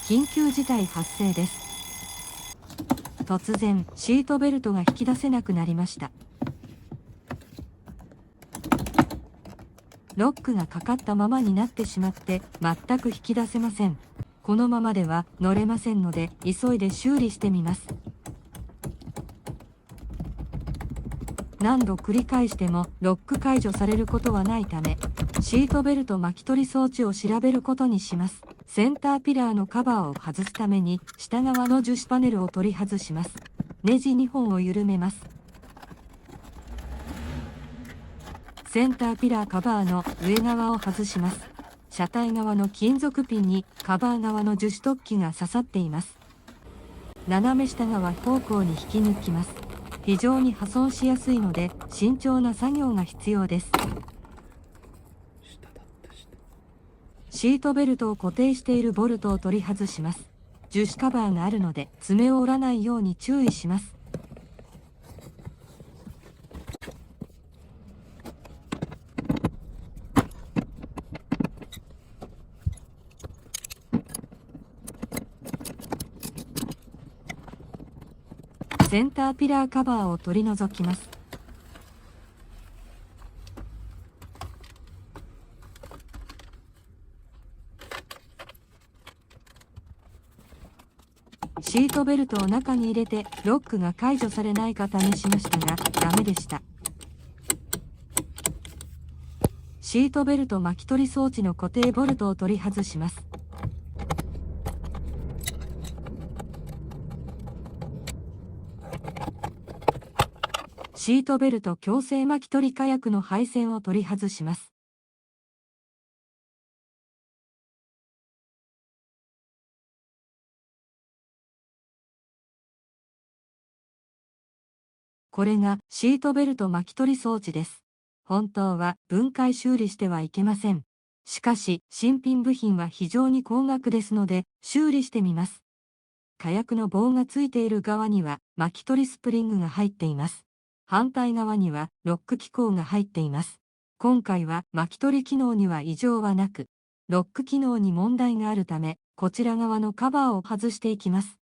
緊急事態発生です。突然、シートベルトが引き出せなくなりました。ロックがかかったままになってしまって全く引き出せません。このままでは乗れませんので急いで修理してみます。何度繰り返してもロック解除されることはないため、シートベルト巻き取り装置を調べることにします。センターピラーのカバーを外すために下側の樹脂パネルを取り外します。ネジ2本を緩めます。センターピラーカバーの上側を外します。車体側の金属ピンにカバー側の樹脂突起が刺さっています。斜め下側方向に引き抜きます。非常に破損しやすいので慎重な作業が必要です。シートベルトを固定しているボルトを取り外します。樹脂カバーがあるので爪を折らないように注意します。センターピラーカバーを取り除きます。シートベルトを中に入れてロックが解除されないか試しましたがダメでした。シートベルト巻き取り装置の固定ボルトを取り外します。シートベルト強制巻き取り火薬の配線を取り外します。これがシートベルト巻き取り装置です。本当は分解修理してはいけません。しかし新品部品は非常に高額ですので修理してみます。火薬の棒がついている側には巻き取りスプリングが入っています。反対側にはロック機構が入っています。今回は巻き取り機能には異常はなく、ロック機能に問題があるため、こちら側のカバーを外していきます。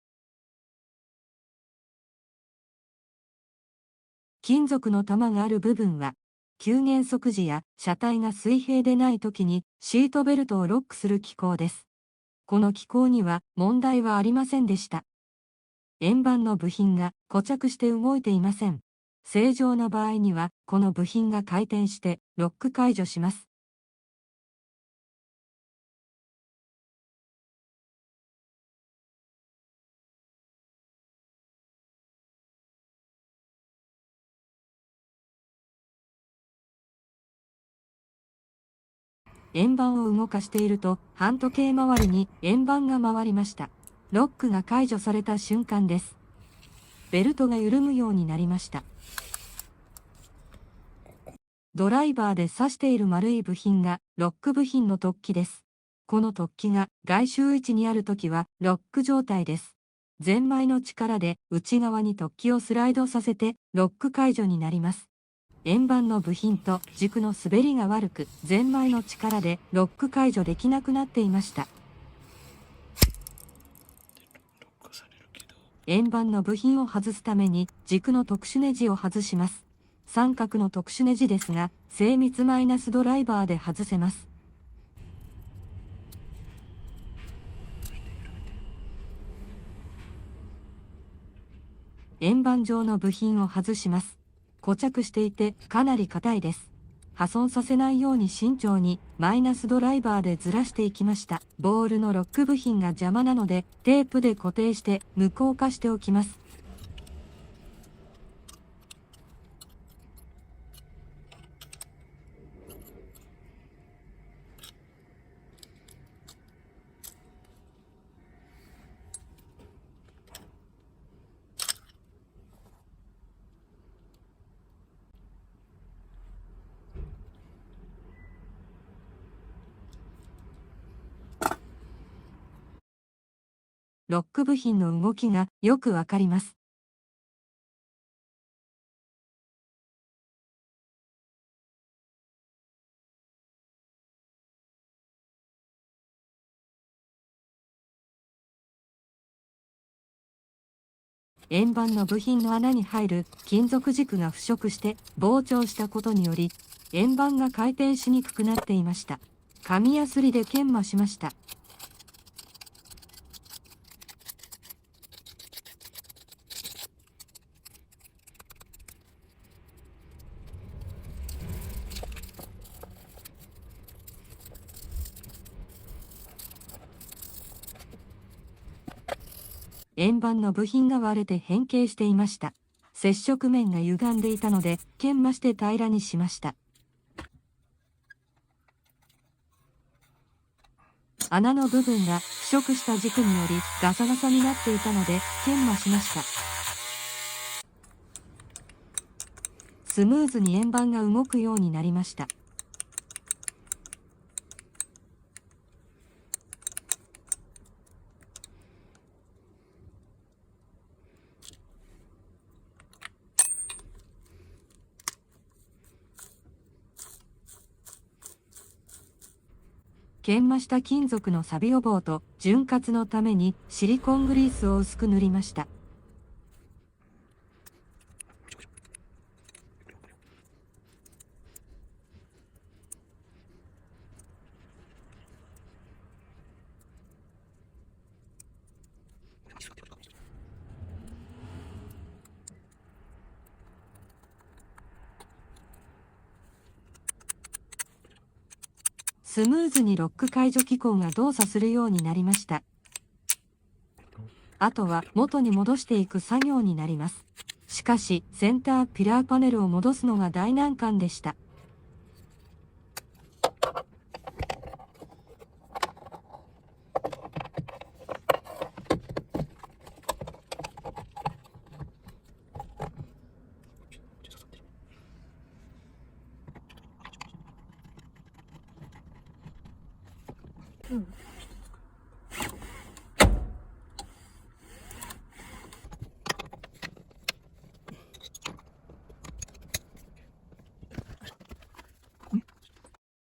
金属の玉がある部分は、急減速時や車体が水平でない時にシートベルトをロックする機構です。この機構には問題はありませんでした。円盤の部品が固着して動いていません。正常な場合には、この部品が回転してロック解除します。円盤を動かしていると、半時計回りに円盤が回りました。ロックが解除された瞬間です。ベルトが緩むようになりました。ドライバーで刺している丸い部品がロック部品の突起です。この突起が外周位置にあるときはロック状態です。ゼンマイの力で内側に突起をスライドさせてロック解除になります。円盤の部品と軸の滑りが悪く、ゼンマイの力でロック解除できなくなっていました。円盤の部品を外すために軸の特殊ネジを外します。三角の特殊ネジですが、精密マイナスドライバーで外せます。円盤状の部品を外します。固着していてかなり硬いです。破損させないように慎重にマイナスドライバーでずらしていきました。ボールのロック部品が邪魔なのでテープで固定して無効化しておきます。ロック部品の動きがよくわかります。円盤の部品の穴に入る金属軸が腐食して膨張したことにより、円盤が回転しにくくなっていました。紙やすりで研磨しました。円盤の部品が割れて変形していました。接触面が歪んでいたので研磨して平らにしました。穴の部分が腐食した軸によりガサガサになっていたので研磨しました。スムーズに円盤が動くようになりました。研磨した金属の錆予防と潤滑のためにシリコングリースを薄く塗りました。スムーズにロック解除機構が動作するようになりました。あとは元に戻していく作業になります。しかし、センターピラーパネルを戻すのが大難関でした。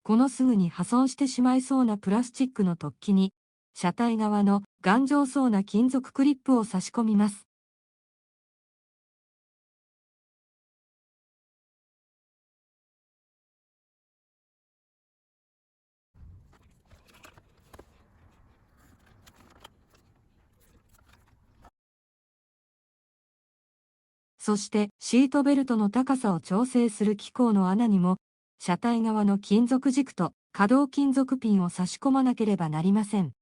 このすぐに破損してしまいそうなプラスチックの突起に、車体側の頑丈そうな金属クリップを差し込みます。そしてシートベルトの高さを調整する機構の穴にも、車体側の金属軸と可動金属ピンを差し込まなければなりません。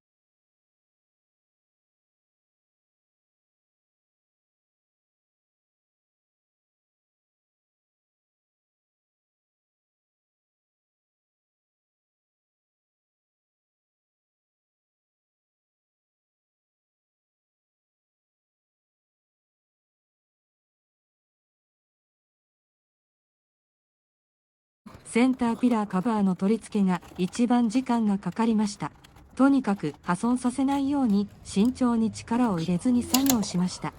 センターピラーカバーの取り付けが一番時間がかかりました。とにかく破損させないように慎重に力を入れずに作業しました。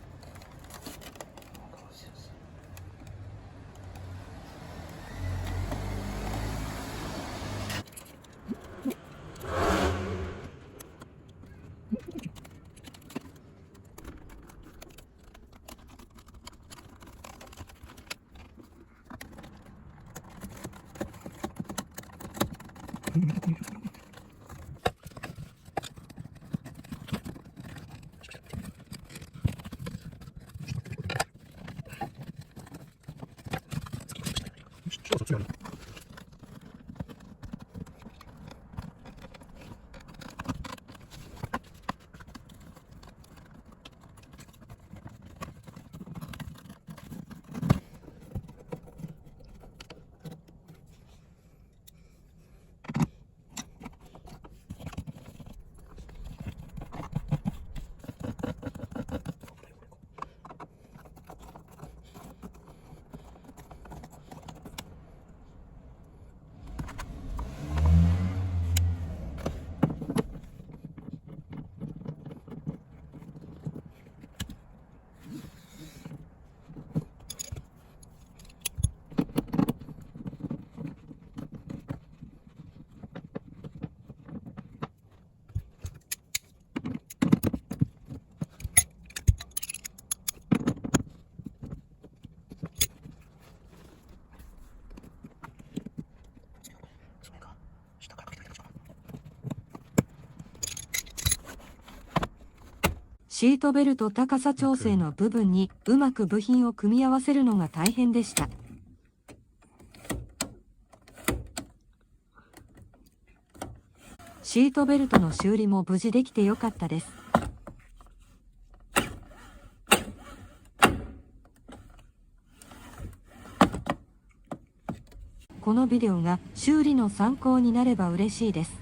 シートベルト高さ調整の部分にうまく部品を組み合わせるのが大変でした。シートベルトの修理も無事できてよかったです。このビデオが修理の参考になれば嬉しいです。